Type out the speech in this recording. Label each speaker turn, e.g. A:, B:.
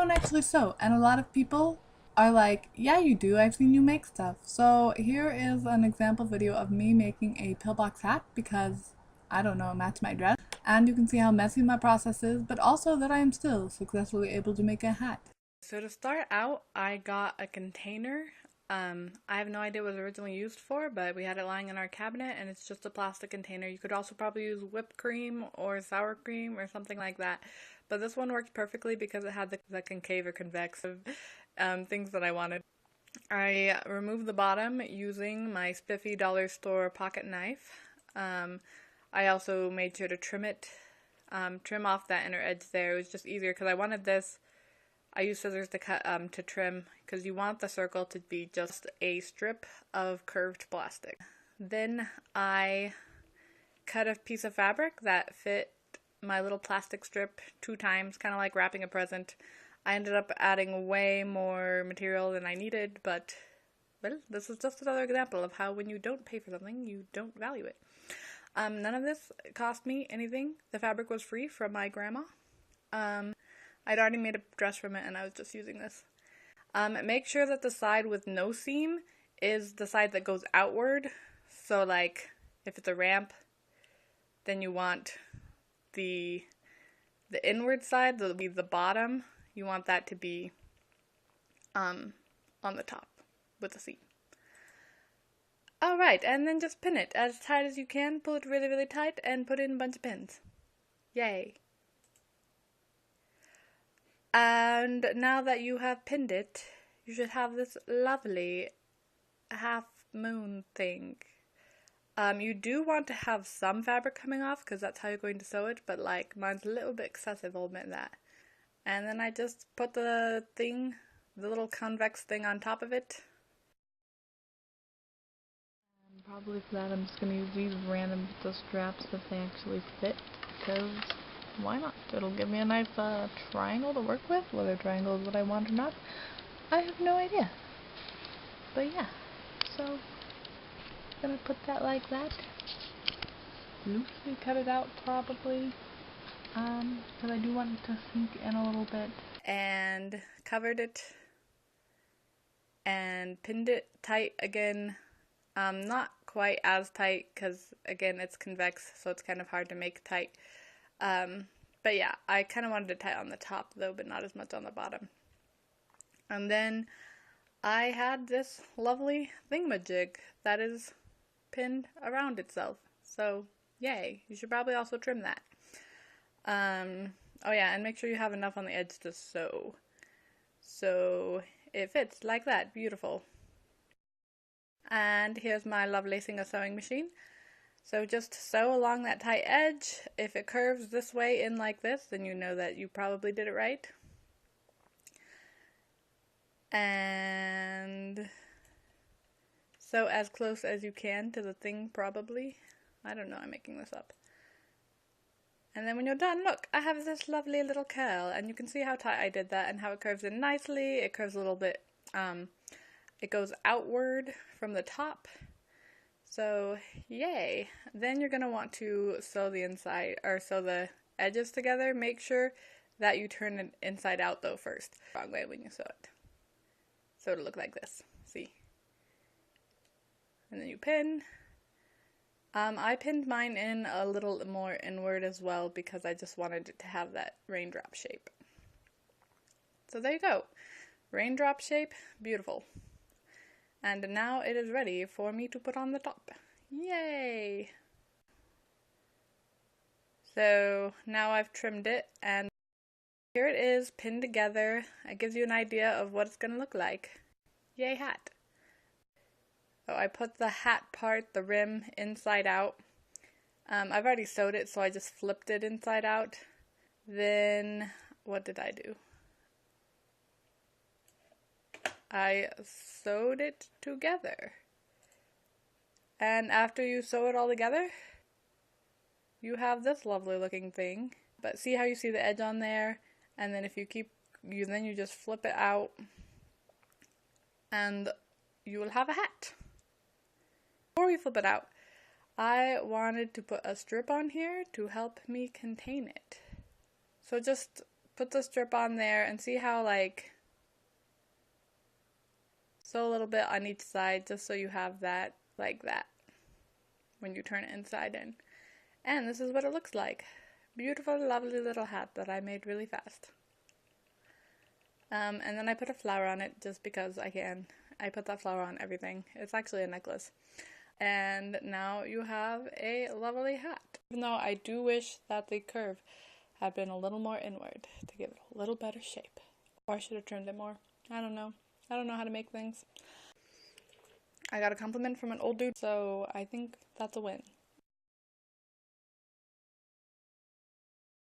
A: don't actually sew, and a lot of people are like, yeah you do, I've seen you make stuff. So here is an example video of me making a pillbox hat because, I don't know, it matched my dress. And you can see how messy my process is, but also that I am still successfully able to make a hat. So to start out, I got a container. I have no idea what it was originally used for, but we had it lying in our cabinet and it's just a plastic container. You could also probably use whipped cream or sour cream or something like that. But this one worked perfectly because it had the concave or convex things that I wanted. I removed the bottom using my spiffy dollar store pocket knife. I also made sure to trim it, trim off that inner edge there. It was just easier because I wanted this. I used scissors to cut to trim because you want the circle to be just a strip of curved plastic. Then I cut a piece of fabric that fit my little plastic strip 2 times, kind of like wrapping a present. I ended up adding way more material than I needed, but well, this is just another example of how when you don't pay for something, you don't value it. None of this cost me anything. The fabric was free from my grandma. I'd already made a dress from it and I was just using this. Make sure that the side with no seam is the side that goes outward. So like if it's a ramp, then you want the inward side, that'll be the bottom. You want that to be on the top with a seam. Alright, and then just pin it as tight as you can. Pull it really, really tight and put in a bunch of pins. Yay. And now that you have pinned it, you should have this lovely half moon thing. You do want to have some fabric coming off because that's how you're going to sew it, but like mine's a little bit excessive, I'll admit that. And then I just put the little convex thing on top of it. And probably for that I'm just going to use these random straps if they actually fit, because why not? It'll give me a nice triangle to work with. Whether triangle is what I want or not, I have no idea. But yeah, so I'm gonna put that like that. Loosely cut it out probably, because I do want it to sink in a little bit. And covered it and pinned it tight again. Not quite as tight because again it's convex, so it's kind of hard to make tight. But yeah, I kind of wanted it tight on the top though, but not as much on the bottom. And then I had this lovely thingamajig that is pinned around itself. So yay, you should probably also trim that. Oh yeah, and make sure you have enough on the edge to sew. So it fits like that, beautiful. And here's my lovely Singer sewing machine. So just sew along that tight edge. If it curves this way in like this, then you know that you probably did it right. And sew as close as you can to the thing, probably. I don't know, I'm making this up. And then when you're done, look, I have this lovely little curl, and you can see how tight I did that and how it curves in nicely. It curves a little bit, it goes outward from the top. So, yay. Then you're going to want to sew the inside, or sew the edges together. Make sure that you turn it inside out though first. Wrong way when you sew it. So it'll look like this. See? And then you pin. I pinned mine in a little more inward as well because I just wanted it to have that raindrop shape. So there you go. Raindrop shape, beautiful. And now it is ready for me to put on the top. Yay! So now I've trimmed it and here it is pinned together. It gives you an idea of what it's going to look like. Yay hat! So I put the hat part, the rim, inside out. I've already sewed it, so I just flipped it inside out. Then, what did I do? I sewed it together. And after you sew it all together, you have this lovely looking thing. But see how you see the edge on there? And then if you then you just flip it out and you will have a hat. Before we flip it out, I wanted to put a strip on here to help me contain it. So just put the strip on there and see how like sew a little bit on each side just so you have that like that when you turn it inside in. And this is what it looks like. Beautiful, lovely little hat that I made really fast. And then I put a flower on it just because I can. I put that flower on everything. It's actually a necklace. And now you have a lovely hat. Even though I do wish that the curve had been a little more inward to give it a little better shape. Or I should have trimmed it more. I don't know. I don't know how to make things. I got a compliment from an old dude, so I think that's a win.